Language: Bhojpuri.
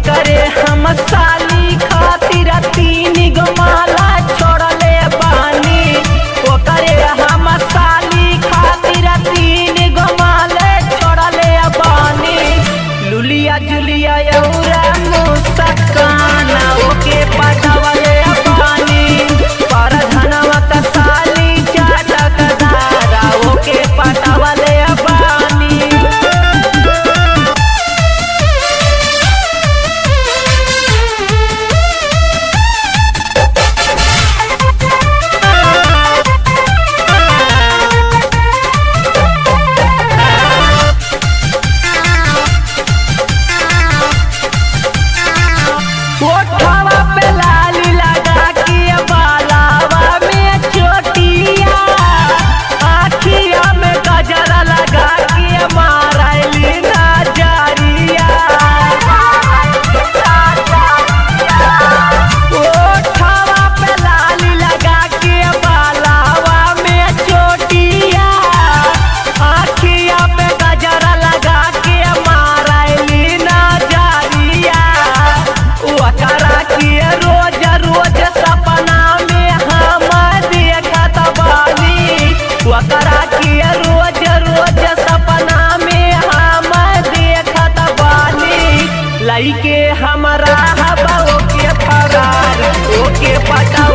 ओकरे हम साली खातिर 3 गो माला छोड़ले बानी। ओकरे हम साली खातिर 3 गो माला छोड़ले बानी। लुलिया जुलिया यौरा मुस्काना ओके पटावले बानी। पर धनवा त साली चाटक धारा ओके पटावले बानी। ओठवा पे लाली लगा के बालावा में चोटिया। आखिया में गजरा लगा के मारैली नजरिया। ओठवा पे लाली लगा के बालावा में चोटिया। आखिया में गजरा लगा के मारैली नजरिया। ओकरा के रोज रोज सपना में हम देखत बानी। ओकरा के रोज रोज सपना में हम देखत बानी। लइके हमरा हवा ओके फरार ओके पटा